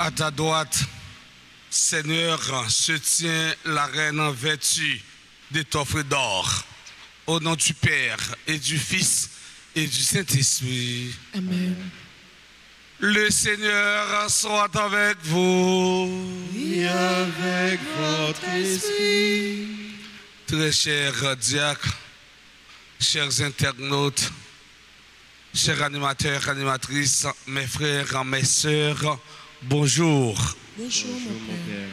À ta droite, Seigneur, se tient la reine vêtue d'étoffes d'or. Au nom du Père et du Fils et du Saint-Esprit. Amen. Le Seigneur soit avec vous. Et avec votre esprit. Très chers diacres, chers internautes, chers animateurs, animatrices, mes frères, mes sœurs, bonjour. Bonjour, mon Père.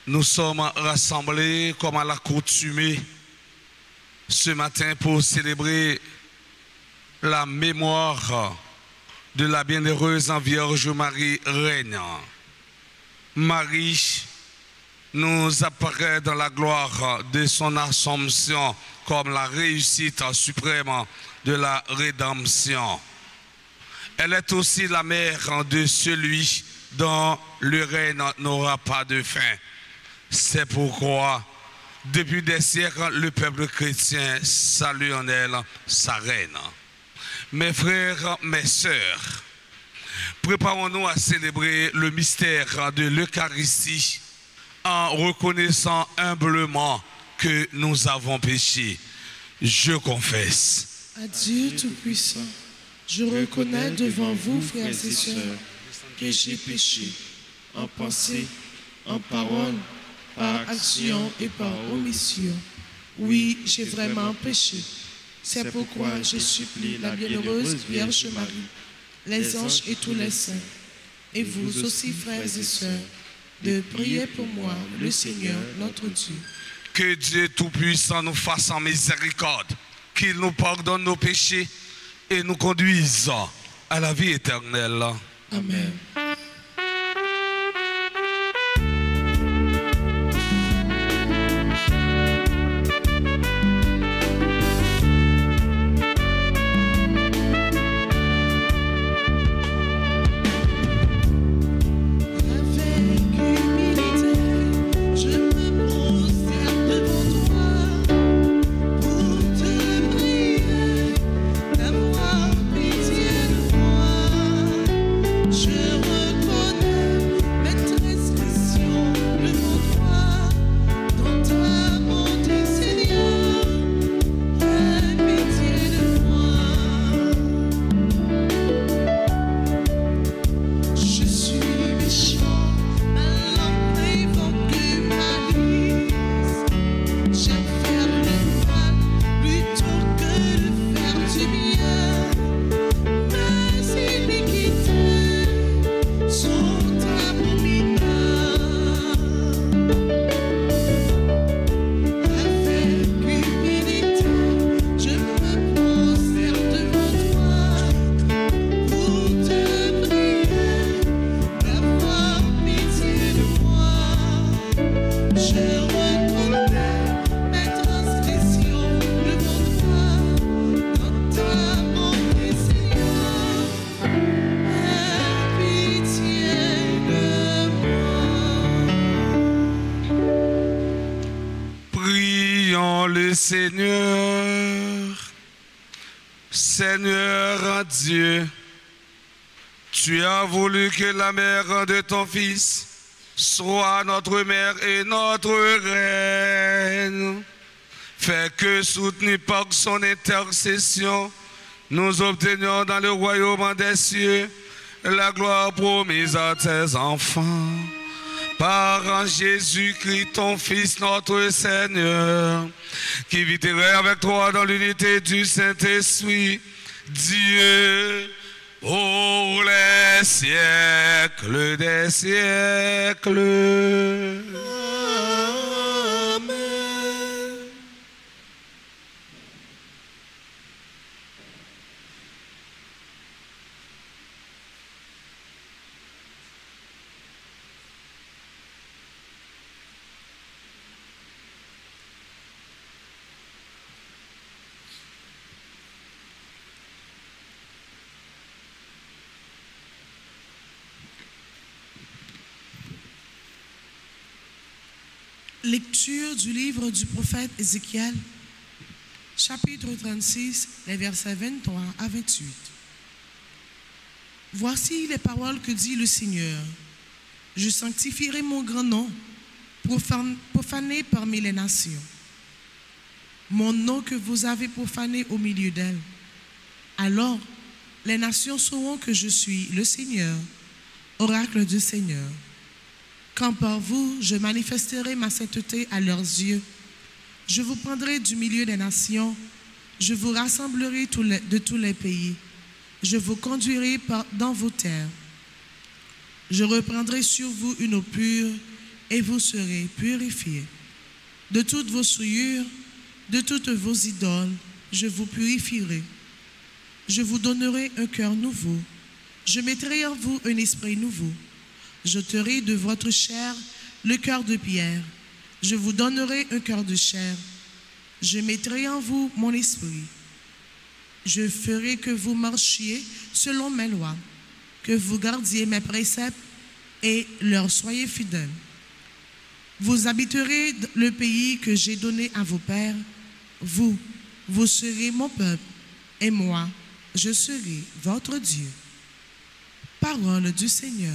Nous sommes rassemblés comme à l'accoutumée ce matin pour célébrer la mémoire de la bienheureuse Vierge Marie Reine. Marie nous apparaît dans la gloire de son Assomption comme la réussite suprême de la rédemption. Elle est aussi la mère de celui dont le règne n'aura pas de fin. C'est pourquoi, depuis des siècles, le peuple chrétien salue en elle sa reine. Mes frères, mes sœurs, préparons-nous à célébrer le mystère de l'Eucharistie en reconnaissant humblement que nous avons péché. Je confesse. À Dieu Tout-Puissant, je reconnais devant vous, frères et sœurs, que j'ai péché en pensée, en parole, par action et par omission. Oui, j'ai vraiment péché. C'est pourquoi je supplie la bienheureuse Vierge Marie, les anges et tous les saints, et vous aussi, frères et sœurs, de prier pour moi, le Seigneur, notre Dieu. Que Dieu Tout-Puissant nous fasse en miséricorde, qu'il nous pardonne nos péchés et nous conduise à la vie éternelle. Amen. Seigneur, Seigneur Dieu, tu as voulu que la mère de ton Fils soit notre mère et notre reine. Fais que, soutenus par son intercession, nous obtenions dans le royaume des cieux la gloire promise à tes enfants. Par Jésus-Christ, ton Fils, notre Seigneur, qui vit et règne avec toi dans l'unité du Saint-Esprit, Dieu, pour les siècles des siècles. Amen. Lecture du livre du prophète Ézéchiel, chapitre 36, les versets 23 à 28. Voici les paroles que dit le Seigneur. Je sanctifierai mon grand nom, profané parmi les nations. Mon nom que vous avez profané au milieu d'elles. Alors, les nations sauront que je suis le Seigneur, oracle du Seigneur. Quand par vous, je manifesterai ma sainteté à leurs yeux, je vous prendrai du milieu des nations, je vous rassemblerai de tous les pays, je vous conduirai dans vos terres. Je reprendrai sur vous une eau pure, et vous serez purifiés. De toutes vos souillures, de toutes vos idoles, je vous purifierai. Je vous donnerai un cœur nouveau. Je mettrai en vous un esprit nouveau. J'ôterai de votre chair le cœur de pierre. Je vous donnerai un cœur de chair. Je mettrai en vous mon esprit. Je ferai que vous marchiez selon mes lois, que vous gardiez mes préceptes et leur soyez fidèles. Vous habiterez le pays que j'ai donné à vos pères. Vous serez mon peuple, et moi, je serai votre Dieu. Parole du Seigneur.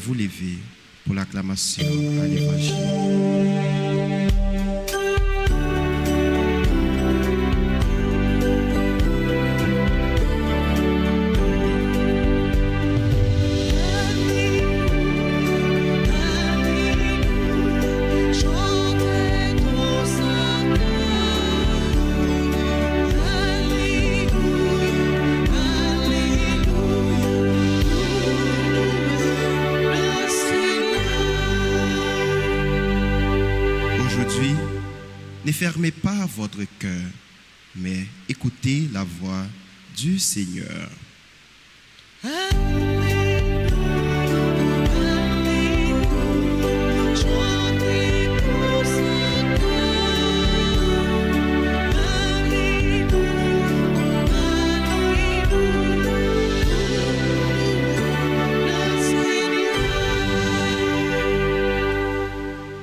vous lever pour l'acclamation à l'Évangile. fermez pas votre cœur, mais écoutez la voix du Seigneur.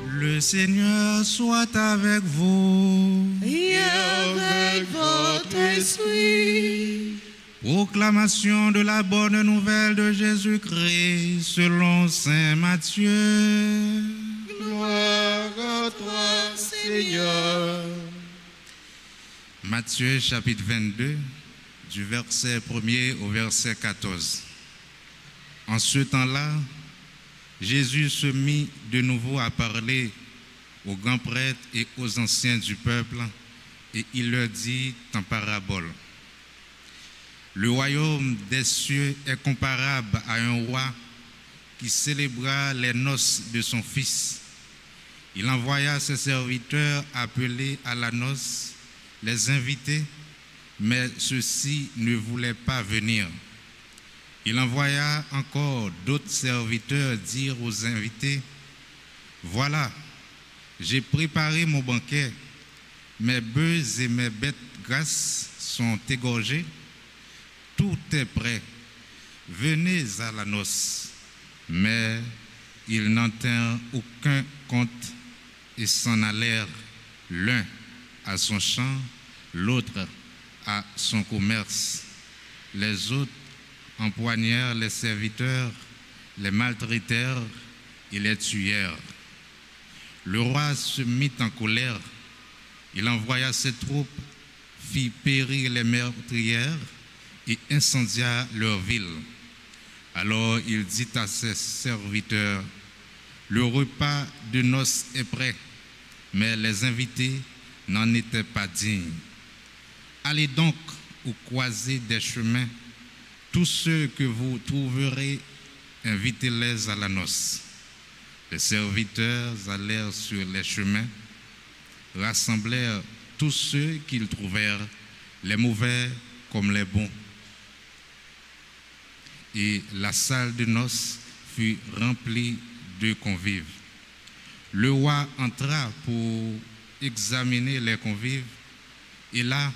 Le Seigneur soit avec vous. Et avec votre esprit. Proclamation de la bonne nouvelle de Jésus-Christ selon saint Matthieu. Gloire à toi, Seigneur. Matthieu chapitre 22, du verset 1er au verset 14. En ce temps-là, Jésus se mit de nouveau à parler aux grands prêtres et aux anciens du peuple, et il leur dit en parabole. Le royaume des cieux est comparable à un roi qui célébra les noces de son fils. Il envoya ses serviteurs appeler à la noce, les inviter, mais ceux-ci ne voulaient pas venir. Il envoya encore d'autres serviteurs dire aux invités, « Voilà, j'ai préparé mon banquet, mes bœufs et mes bêtes grasses sont égorgés, tout est prêt, venez à la noce. » Mais ils n'en tinrent aucun compte et s'en allèrent, l'un à son champ, l'autre à son commerce. Les autres empoignèrent les serviteurs, les maltraitèrent et les tuèrent. Le roi se mit en colère. Il envoya ses troupes, fit périr les meurtrières et incendia leur ville. Alors il dit à ses serviteurs, « Le repas de noces est prêt, mais les invités n'en étaient pas dignes. Allez donc aux croisées des chemins, tous ceux que vous trouverez, invitez-les à la noce. » Les serviteurs allèrent sur les chemins, rassemblèrent tous ceux qu'ils trouvèrent, les mauvais comme les bons. Et la salle de noces fut remplie de convives. Le roi entra pour examiner les convives, et là,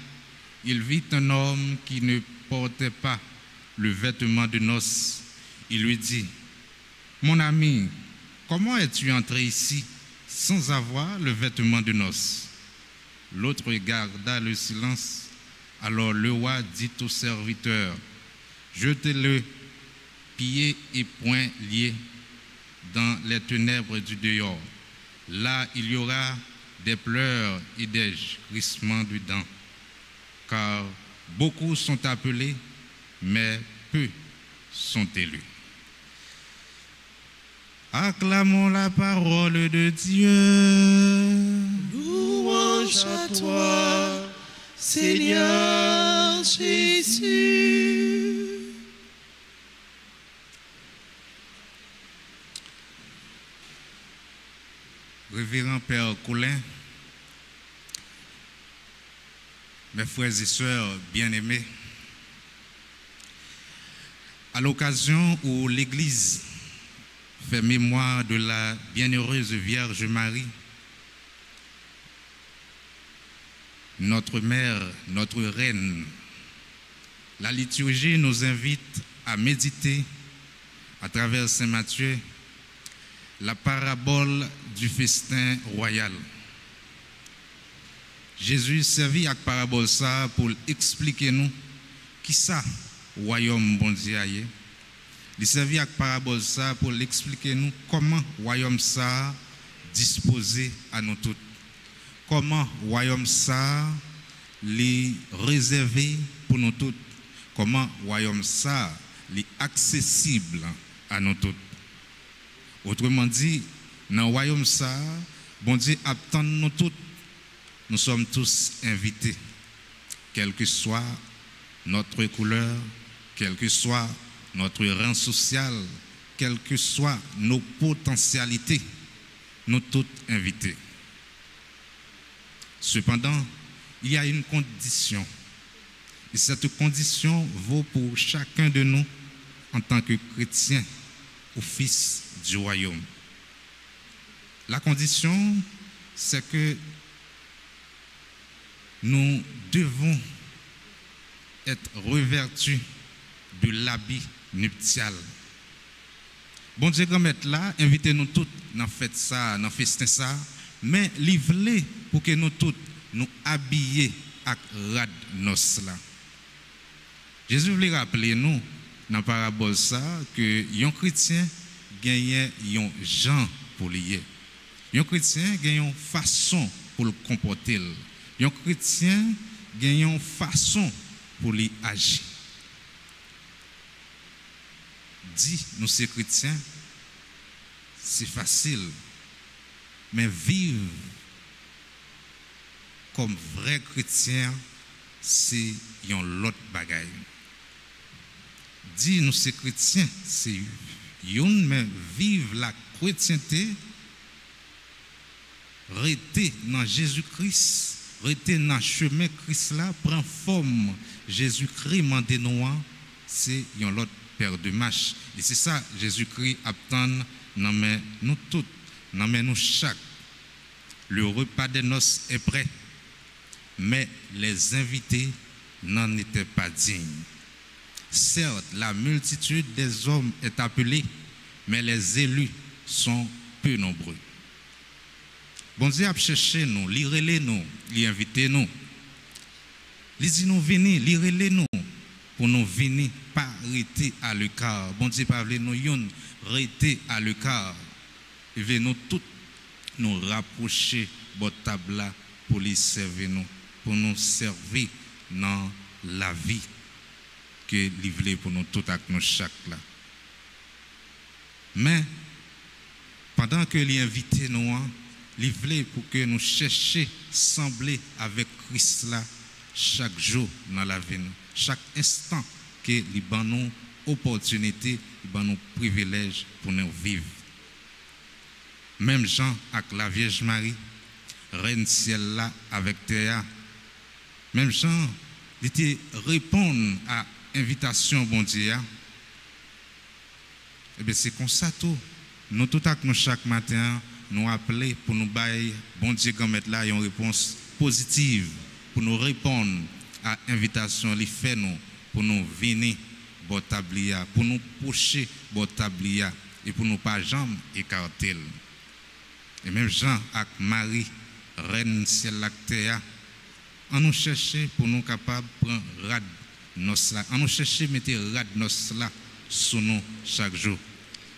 il vit un homme qui ne portait pas le vêtement de noces. Il lui dit, « Mon ami, comment es-tu entré ici sans avoir le vêtement de noces ?» L'autre garda le silence. Alors le roi dit au serviteur, « Jetez-le, pieds et poings liés, dans les ténèbres du dehors. Là, il y aura des pleurs et des grincements de dents, car beaucoup sont appelés, mais peu sont élus. » Acclamons la parole de Dieu. Louange à toi, Seigneur Jésus. Révérend Père Coulin, mes frères et sœurs bien-aimés, à l'occasion où l'Église fait mémoire de la bienheureuse Vierge Marie, notre mère, notre reine, la liturgie nous invite à méditer à travers Saint Matthieu la parabole du festin royal. Jésus servit avec parabole ça pour expliquer nous qui ça royaume bon Dieu aille. Il servit avec parabole ça pour expliquer nous comment royaume ça disposé à nous tous. Comment royaume ça les réservé pour nous tous. Comment royaume ça les accessible à nous tous. Autrement dit, dans le royaume ça, bon Dieu attend nous tous. Nous sommes tous invités, quelle que soit notre couleur, quel que soit notre rang social, quelles que soient nos potentialités, nous tous invités. Cependant, il y a une condition. Et cette condition vaut pour chacun de nous en tant que chrétien ou fils du royaume. La condition, c'est que nous devons être revêtus de l'habit nuptial. Bon Dieu, grand maître là, invitez-nous tous dans fête ça, dans festin ça, mais livrez pour que nous tous nous habiller avec rad nos là. Jésus voulait rappeler nous dans la parabole ça que un chrétien gagne un genre pour lier. Un chrétien gagne une façon pour le comporter. Un chrétien gagne une façon pour lui agir. Dit nous ces chrétiens, c'est facile, mais vivre comme vrai chrétien, c'est une autre bagaille. Dit nous ces chrétiens, c'est une, mais vivre la chrétienté, rester dans Jésus-Christ, rester dans le chemin Christ là, prend forme Jésus-Christ mandé nous, c'est une autre paire de marches. Et c'est ça Jésus-Christ attend dans nous tous, dans nous chaque. Le repas des noces est prêt, mais les invités n'en étaient pas dignes. Certes, la multitude des hommes est appelée, mais les élus sont peu nombreux. Bon Dieu a cherché nous, lirez-les nous, invitez nous. Il dit nous venez, lirez-les nous, pour nous venir, pas rester à l'écart. Bon Dieu pas nous yon, rester à l'écart. Et venez nous tous nous rapprocher de table là pour les servir nous, pour nous servir dans la vie que livré pour nous tous avec nous chaque là. Mais pendant que les invités nous livré pour que nous cherchions sembler avec Christ là chaque jour dans la vie, chaque instant que les nous opportunité, les nous privilèges pour nous vivre. Même Jean avec la Vierge Marie, Reine ciel là avec Théa. Même Jean, il était répondre à invitation bon Dieu. Et bien c'est comme ça tout. Nous tout avec nous chaque matin nous appeler pour nous bailler bon Dieu comme mettre là une réponse positive pour nous répondre à l'invitation li fait nous pour nous venir bon tablia pour nous pousser bon tablia et pour nous pas jamais écarter. Et même Jean avec Marie reine ciel lactéa on nous chercher pour nous capable prendre rad nos là on nous chercher mettre rad nos là sur nous chaque jour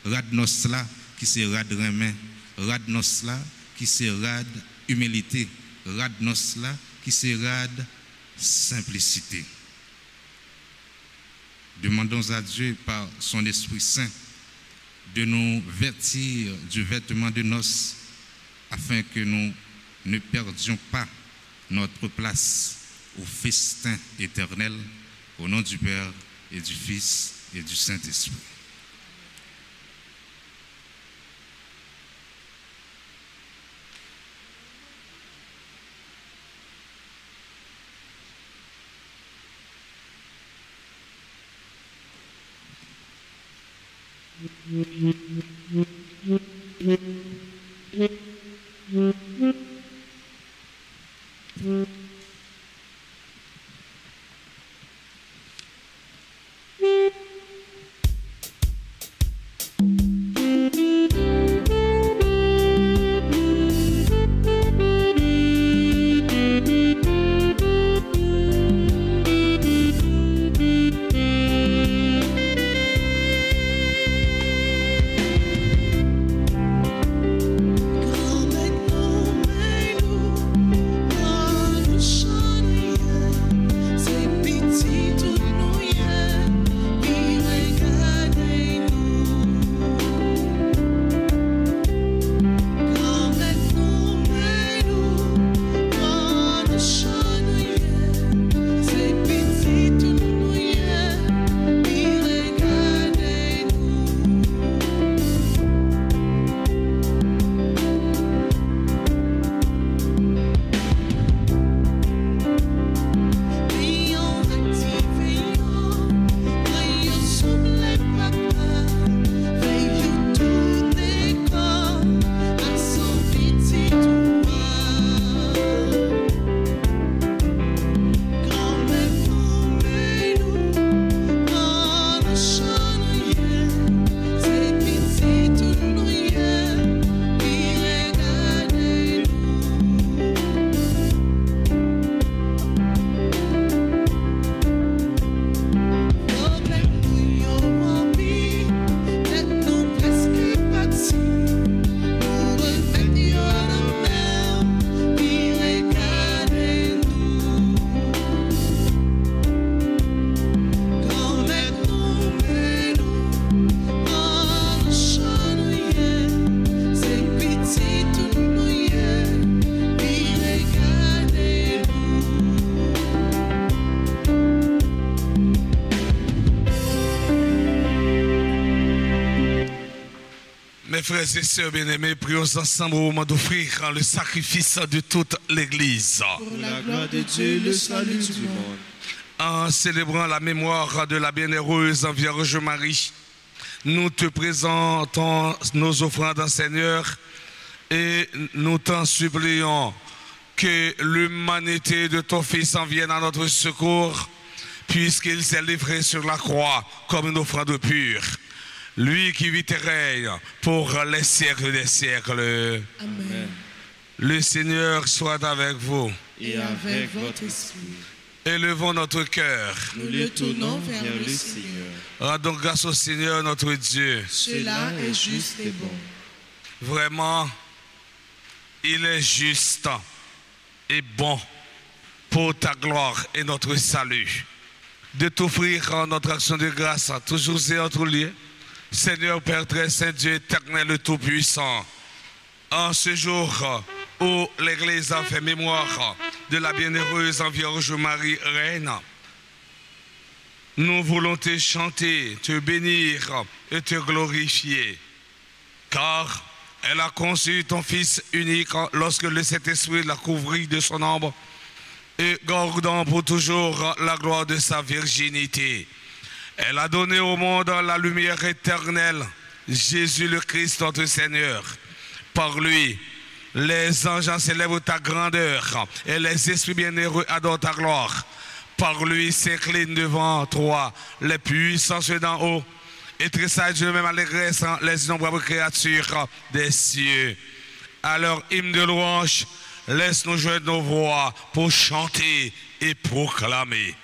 rad nos là qui c'est rad remin rad nos là qui c'est rad humilité rad nos là qui c'est rad simplicité. Demandons à Dieu par son Esprit Saint de nous vêtir du vêtement de noces afin que nous ne perdions pas notre place au festin éternel au nom du Père et du Fils et du Saint-Esprit. Mes frères et sœurs bien-aimés, prions ensemble au moment d'offrir le sacrifice de toute l'Église. Pour la gloire de Dieu, le salut du monde. En célébrant la mémoire de la bienheureuse Vierge Marie, nous te présentons nos offrandes, Seigneur, et nous t'en supplions que l'humanité de ton Fils en vienne à notre secours, puisqu'il s'est livré sur la croix comme une offrande pure. Lui qui vit et règne pour les siècles des siècles. Amen. Le Seigneur soit avec vous. Et avec votre esprit. Élevons notre cœur. Nous le tournons vers le Seigneur. Rendons grâce au Seigneur notre Dieu. Cela est juste et bon. Vraiment, il est juste et bon pour ta gloire et notre salut de t'offrir notre action de grâce toujours et en tout lieu. Seigneur Père très saint, Dieu éternel, tout-puissant, en ce jour où l'Église a fait mémoire de la bienheureuse Vierge Marie, Reine, nous voulons te chanter, te bénir et te glorifier, car elle a conçu ton Fils unique lorsque le Saint-Esprit l'a couvert de son ombre et gardant pour toujours la gloire de sa virginité. Elle a donné au monde la lumière éternelle, Jésus le Christ, notre Seigneur. Par lui, les anges célèbrent ta grandeur et les esprits bienheureux adorent ta gloire. Par lui s'inclinent devant toi les puissances d'en haut et tressaillent eux-mêmes allégresse les innombrables créatures des cieux. À leur hymne de louange, laisse-nous joindre nos voix pour chanter et proclamer.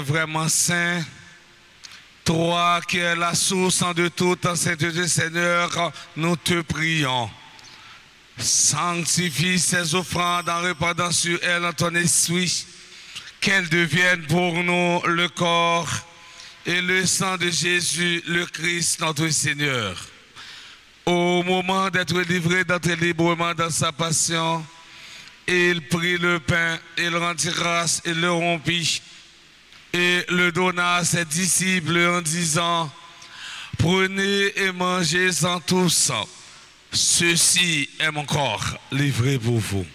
Vraiment saint, toi qui es la source de toute sainteté, Seigneur, nous te prions. Sanctifie ces offrandes en répandant sur elles ton esprit, qu'elles deviennent pour nous le corps et le sang de Jésus, le Christ, notre Seigneur. Au moment d'être livré d'entrer librement dans sa passion, il prit le pain, il rendit grâce et le rompit. Et le donna à ses disciples en disant, prenez et mangez-en tous, ceci est mon corps livré pour vous.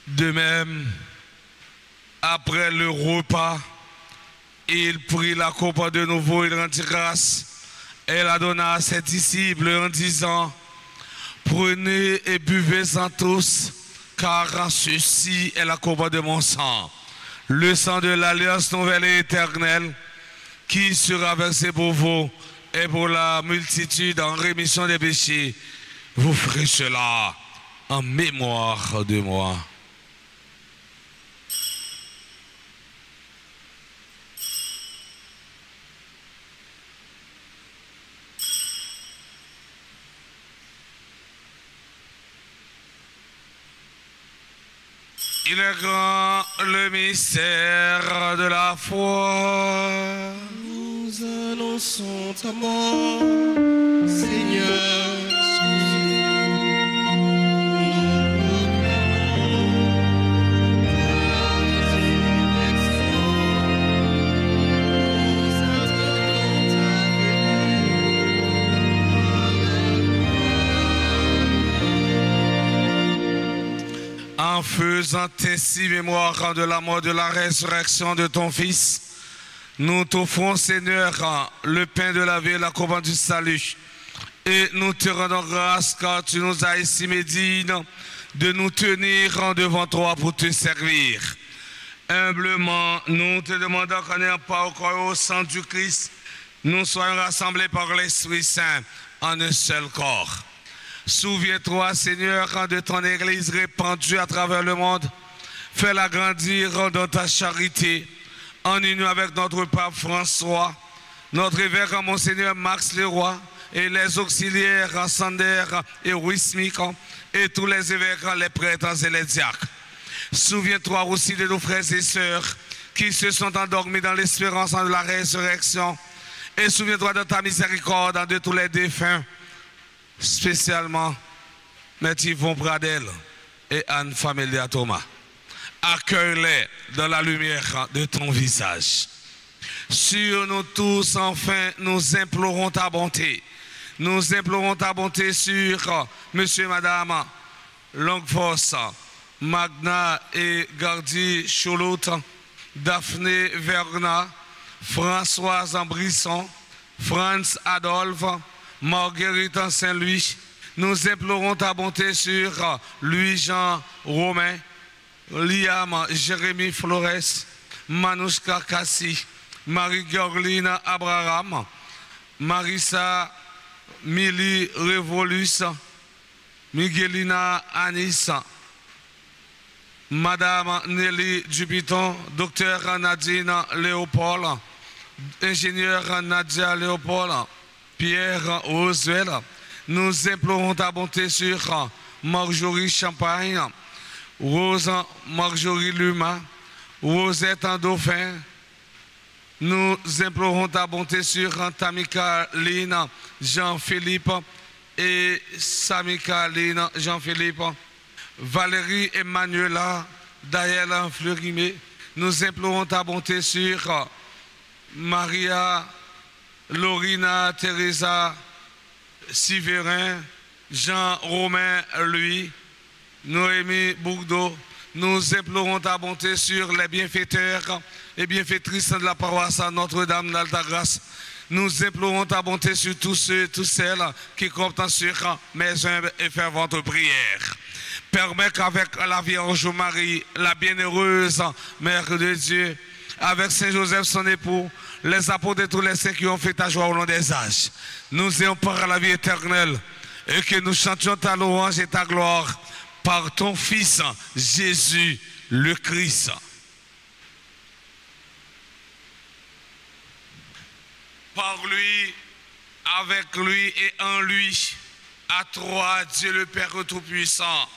De même, après le repas, il prit la coupe de nouveau, il rendit grâce. Elle la donna à ses disciples en disant, prenez et buvez-en tous, car ceci est la coupe de mon sang, le sang de l'alliance nouvelle et éternelle, qui sera versé pour vous et pour la multitude en rémission des péchés. Vous ferez cela en mémoire de moi. Il est grand le mystère de la foi. Nous annonçons ta mort, Seigneur Jésus. En faisant ainsi mémoire de la mort, de la résurrection de ton Fils, nous t'offrons, Seigneur, le pain de la vie et la coupe du salut. Et nous te rendons grâce car tu nous as estimé dignes de nous tenir devant toi pour te servir. Humblement, nous te demandons qu'en ayant pas au corps et au sang du Christ, nous soyons rassemblés par l'Esprit Saint en un seul corps. Souviens-toi, Seigneur, de ton Église répandue à travers le monde. Fais-la grandir dans ta charité, en union avec notre pape François, notre évêque Monseigneur Max Leroy, et les auxiliaires Sander et Wismik, et tous les évêques, les prêtres et les diacres. Souviens-toi aussi de nos frères et sœurs qui se sont endormis dans l'espérance de la résurrection. Et souviens-toi de ta miséricorde de tous les défunts, spécialement Maître Yvon Pradel et Anne Familia Thomas. Accueille-les dans la lumière de ton visage. Sur nous tous, enfin, nous implorons ta bonté. Nous implorons ta bonté sur Monsieur et Madame Longfoss, Magna et Gardi Choulot, Daphné Verna, Françoise Brisson, Franz Adolphe, Marguerite Saint-Louis. Nous implorons ta bonté sur Louis-Jean Romain, Liam Jérémy Flores, Manouchka Kassi, Marie-Gorline Abraham, Marissa Mili Revolus, Miguelina Anis, Madame Nelly Dubiton, Docteur Nadine Léopold, Ingénieur Nadia Léopold, Pierre Rosuel. Nous implorons ta bonté sur Marjorie Champagne, Rose Marjorie Luma, Rosette Dauphin. Nous implorons ta bonté sur Tamika Line Jean-Philippe et Samika Line Jean-Philippe, Valérie Emmanuela Daël Fleurimé. Nous implorons ta bonté sur Maria Lorina Teresa Siverin, Jean-Romain Louis, Noémie Bourdeau. Nous implorons ta bonté sur les bienfaiteurs et bienfaitrices de la paroisse Notre-Dame d'Altagrace. Nous implorons ta bonté sur tous ceux, toutes celles qui comptent sur mes humbles et ferventes prières. Permets qu'avec la Vierge Marie, la bienheureuse Mère de Dieu, avec Saint Joseph son époux, les apôtres et tous les saints qui ont fait ta joie au long des âges, nous ayons part à la vie éternelle et que nous chantions ta louange et ta gloire par ton Fils Jésus le Christ. Par lui, avec lui et en lui, à toi, Dieu le Père Tout-Puissant,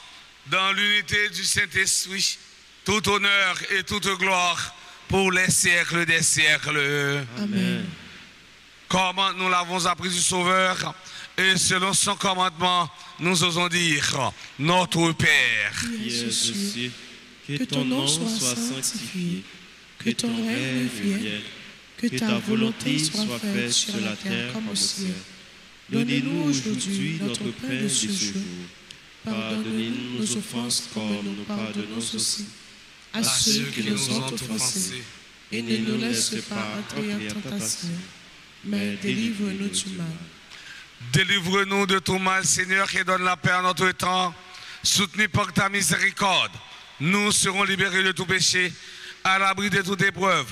dans l'unité du Saint-Esprit, tout honneur et toute gloire pour les siècles des siècles. Amen. Comme nous l'avons appris du Sauveur, et selon son commandement, nous osons dire, notre Père, Qui es aux cieux, que ton nom soit sanctifié, que ton règne vienne, que ta volonté soit faite sur la terre comme au ciel. Donnez-nous aujourd'hui notre pain de ce jour. Pardonnez-nous nos offenses comme nous pardonnons aussi à ceux qui nous ont offensés. Et ne nous laisse pas entrer en tentation, mais délivre-nous du mal. Délivre-nous de tout mal, Seigneur, et donne la paix à notre temps. Soutenu par ta miséricorde, nous serons libérés de tout péché, à l'abri de toute épreuve.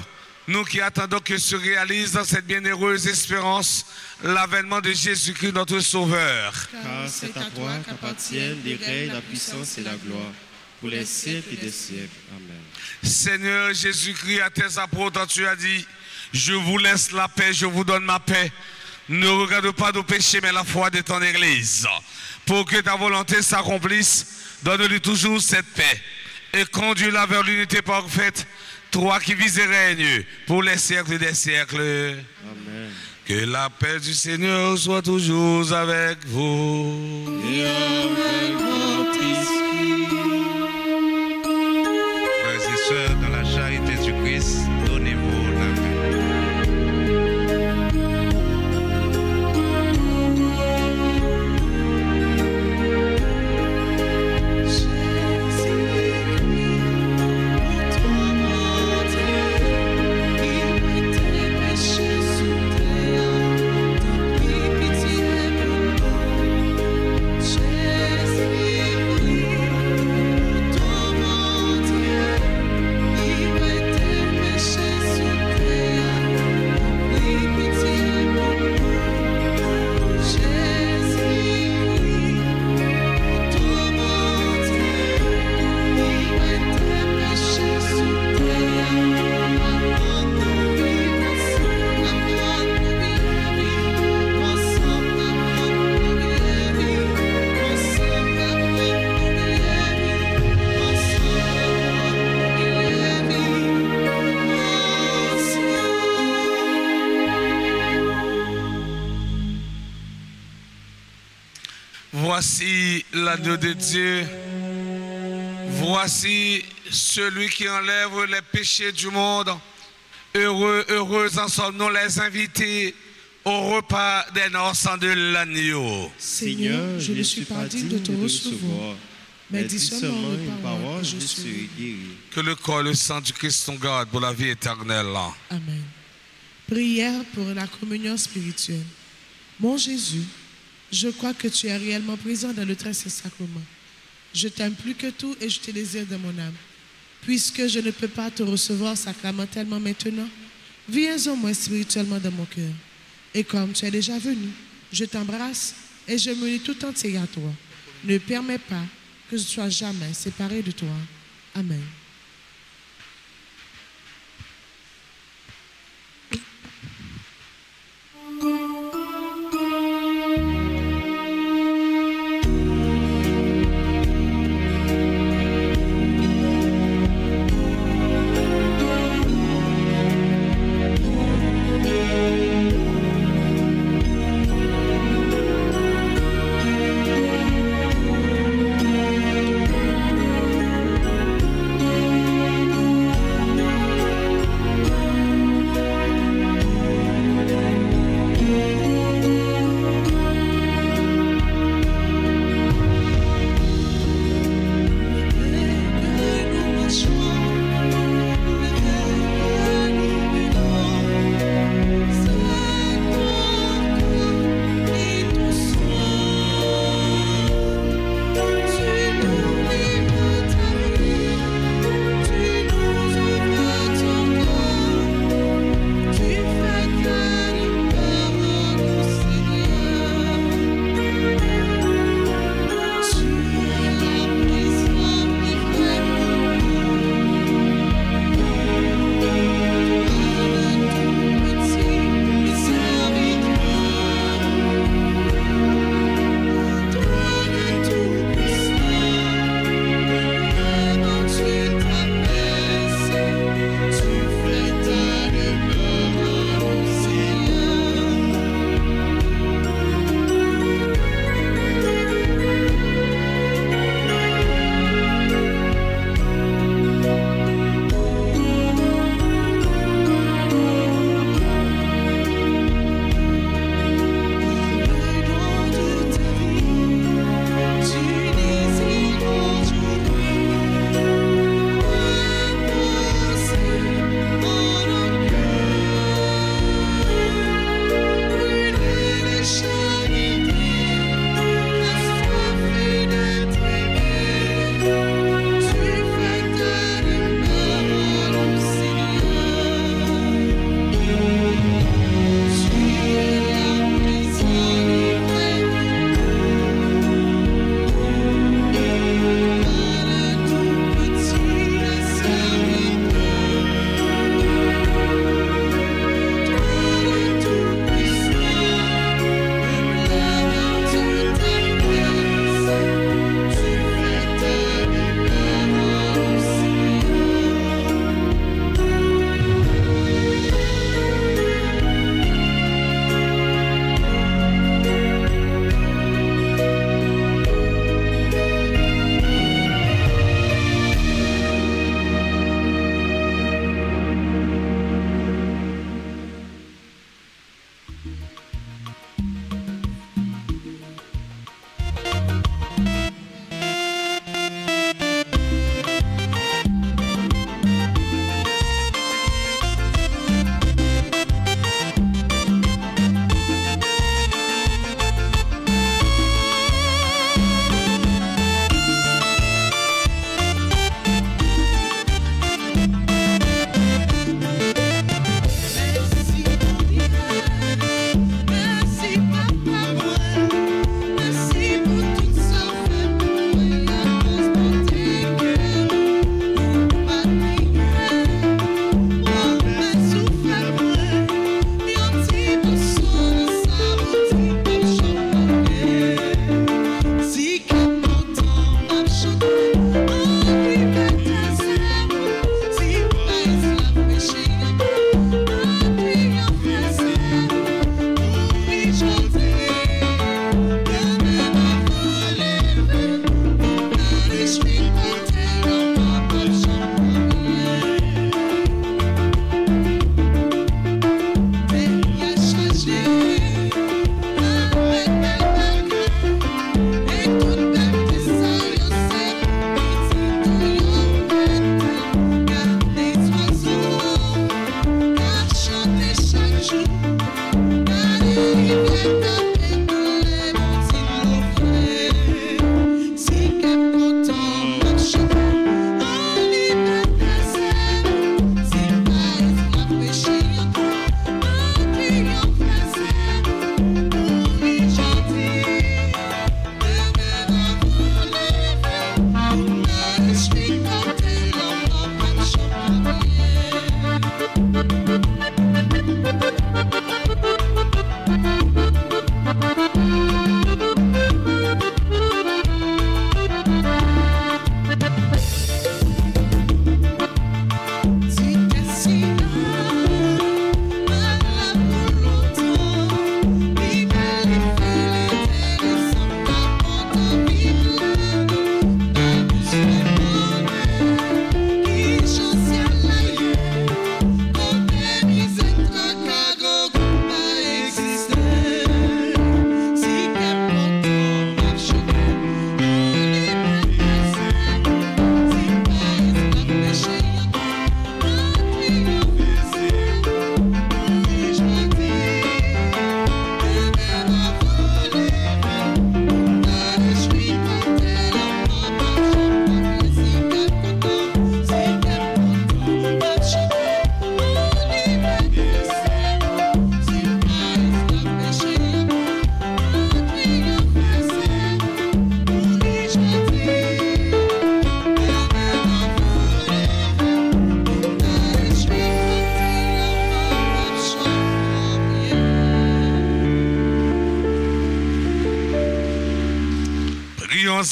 Nous qui attendons que se réalise dans cette bienheureuse espérance l'avènement de Jésus-Christ, notre Sauveur. Car c'est à toi qu'appartiennent les règnes, la puissance et la gloire, pour les siècles des siècles. Amen. Seigneur Jésus-Christ, à tes apôtres, tu as dit, je vous laisse la paix, je vous donne ma paix. Ne regarde pas nos péchés, mais la foi de ton Église. Pour que ta volonté s'accomplisse, donne-lui toujours cette paix et conduis-la vers l'unité parfaite, toi qui vis et règnes pour les siècles des siècles. Amen. Que la paix du Seigneur soit toujours avec vous. Et avec votre esprit. Frères et sœurs, dans la charité du Christ, donnez-vous la paix. Voici l'agneau de Dieu. Voici celui qui enlève les péchés du monde. Heureux, heureux en sommes-nous les invités au repas des noces de l'agneau. Seigneur, je ne suis pas digne de te recevoir, mais dis seulement une parole et je serai guéri. Que le corps et le sang du Christ nous gardent pour la vie éternelle. Amen. Prière pour la communion spirituelle. Mon Jésus, je crois que tu es réellement présent dans le très saint sacrement. Je t'aime plus que tout et je te désire de mon âme. Puisque je ne peux pas te recevoir sacramentellement maintenant, viens au moins spirituellement dans mon cœur. Et comme tu es déjà venu, je t'embrasse et je me lie tout entier à toi. Ne permets pas que je sois jamais séparé de toi. Amen.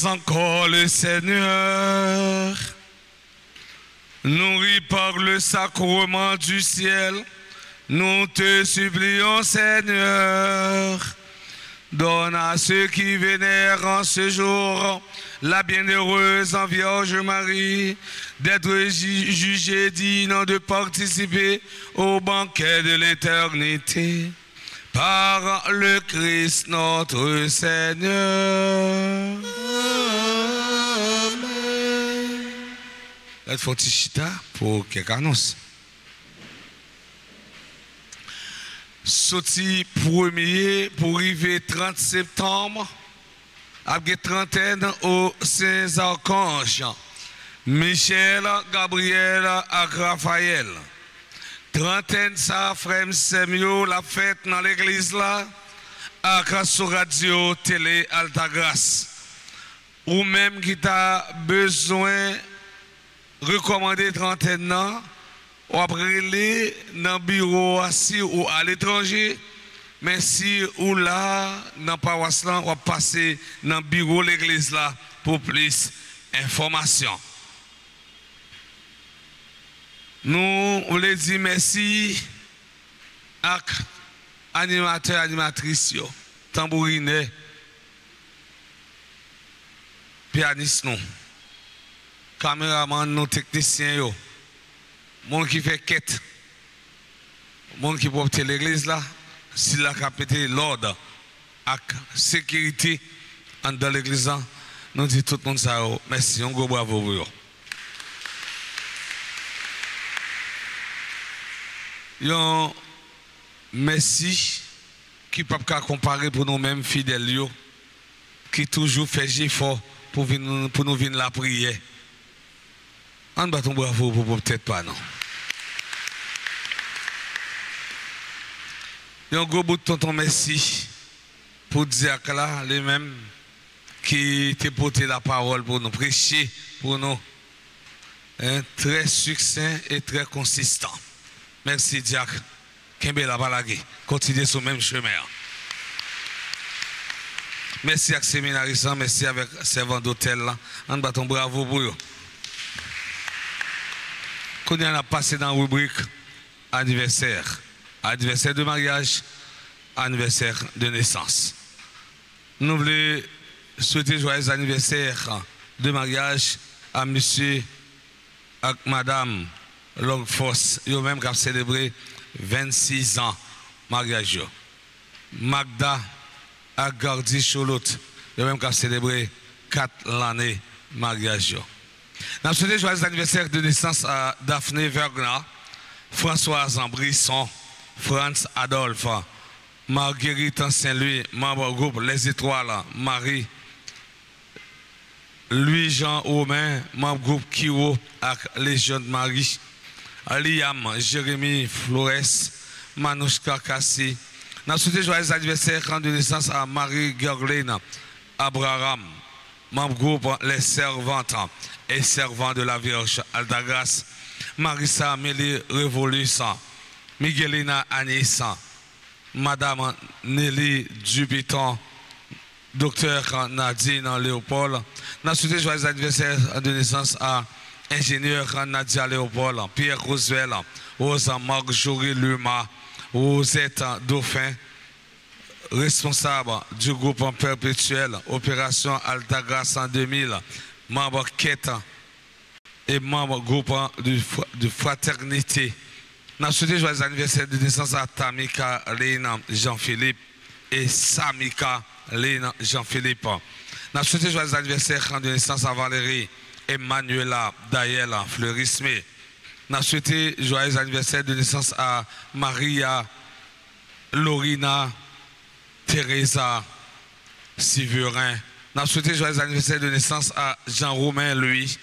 encore le Seigneur, nourris par le sacrement du ciel, nous te supplions, Seigneur, donne à ceux qui vénèrent en ce jour la bienheureuse Vierge Marie d'être jugés dignes de participer au banquet de l'éternité. Par le Christ notre Seigneur. Amen. Il faut chita pour quelques annonces. Sorti 1er pour arriver 30 septembre, avec trentaine aux Saint-Archanges, Michel, Gabriel et Raphaël. Trentaine ça, frère Semio, la fête dans l'église là, à sur radio, télé, Altagrace. Ou même qui t'a besoin recommander trentaine là, ou après les dans le bureau assis ou à l'étranger, mais si ou là, dans paroisse là, on passer dans le bureau l'église là pour plus d'informations. Nous voulons dire merci à animateurs, animatrices, tambourinés, pianistes, caméramans, techniciens, monde qui fait quête, monde qui porte l'église là, si la capité l'ordre, avec sécurité dans l'église, nous disons tout le monde ça, merci, un gros bravo pour vous. Yon merci qui ne peut pas comparer pour nous-mêmes fidèles qui toujours fait effort pour nous venir la prière. On bat ton bravo pour peut-être pas non. Yon gros bout de tonton merci pour dire que là les mêmes qui t'ont porté la parole pour nous prêcher pour nous. Très succinct et très consistant. Merci, Diak. Kembe la balagé. Continuez sur le même chemin. Merci à séminaristes, merci avec servant d'hôtel. On bat ton bravo pour eux. Quand on a passé dans la rubrique anniversaire. Anniversaire de mariage, anniversaire de naissance. Nous voulons souhaiter joyeux anniversaire de mariage à monsieur et madame Longforce, yo même qui a célébré 26 ans mariage. Magda Agardi Cholot, yo même qui a célébré 4 années mariage. Nous souhaitons joyeux anniversaire de naissance à Daphné Vergna, Françoise Brisson, Franz Adolphe, Marguerite Saint-Louis, membre du groupe Les Étoiles, Marie, Louis-Jean Romain, membre du groupe Kiro avec Légion de Marie. Liam, Jérémy Flores, Manouchka Kassi. Nous souhaitons joyeux anniversaire de naissance à Marie-Gerline Abraham, membre groupe Les Servantes et servants de la Vierge Altagrace, Marissa Amélie Révolus, Miguelina Anis, Madame Nelly Dubiton, Docteur Nadine Léopold. Nous souhaitons joyeux anniversaire de naissance à ingénieur Nadia Léopold, Pierre Roosevelt, Rosa Marjorie Luma, Rosette Dauphin, responsable du groupe perpétuel Opération Altagrace en 2000, membre Quête et membre groupe de fraternité. Nous souhaitons joyeux anniversaire de naissance à Tamika Léna Jean-Philippe et Samika Léna Jean-Philippe. Nous souhaitons joyeux anniversaire de naissance à Valérie Emmanuela Dayela Fleurisme. Nous souhaitons joyeux anniversaire de naissance à Maria Lorina Teresa Siverin. Nous souhaitons joyeux anniversaire de naissance à Jean-Romain Louis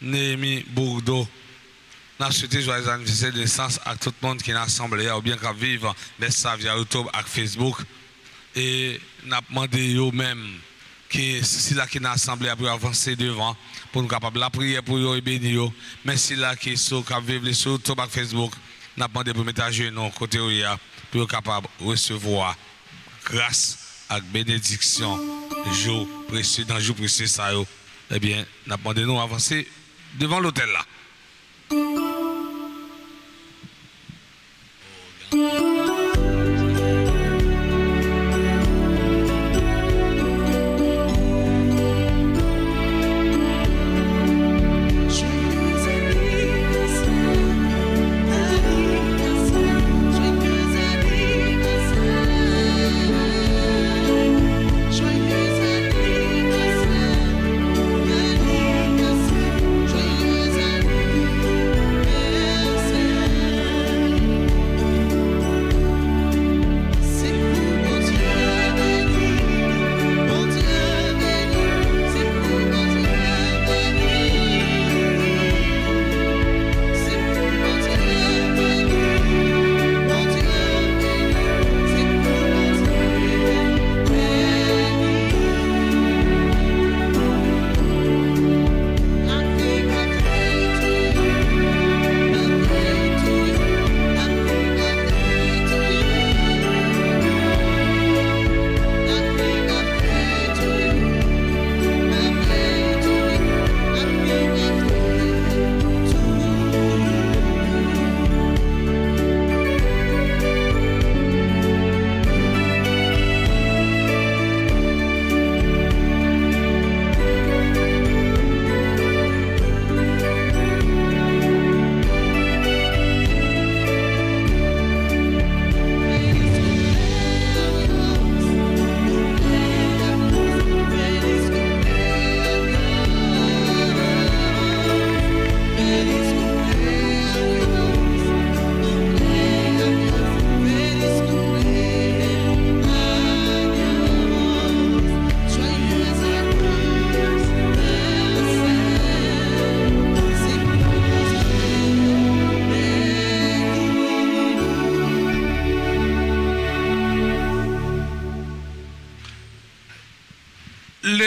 Néhémie Bourdeau. Nous souhaitons joyeux anniversaire de naissance à tout le monde qui est assemblé ou bien qui vivent via YouTube et Facebook. Et nous demandé eux-mêmes que si là qui est assemblé pour avancer devant pour nous capables la prière pour eux et bénir. Mais si là qui sont vivre sur YouTube et Facebook, nous demandé pour mettre à genoux côté pour être capable de recevoir grâce et bénédiction jour précieux, dans le jour précieux, ça, eh bien, nous avons demandé nous avancer devant l'hôtel là.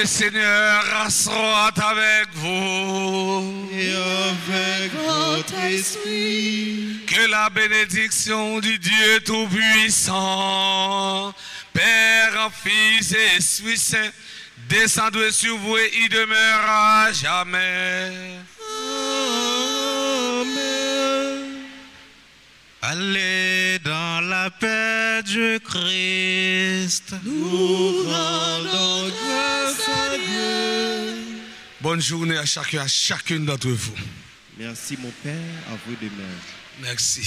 Le Seigneur soit avec vous. Et avec votre esprit. Que la bénédiction du Dieu Tout-Puissant, Père, Fils et Esprit Saint, descende sur vous et y demeure à jamais. Amen. Allez dans la paix du Christ. Nous rendons grâce à Dieu. Bonne journée à chacun, à chacune d'entre vous. Merci mon Père, à vous de même. Merci.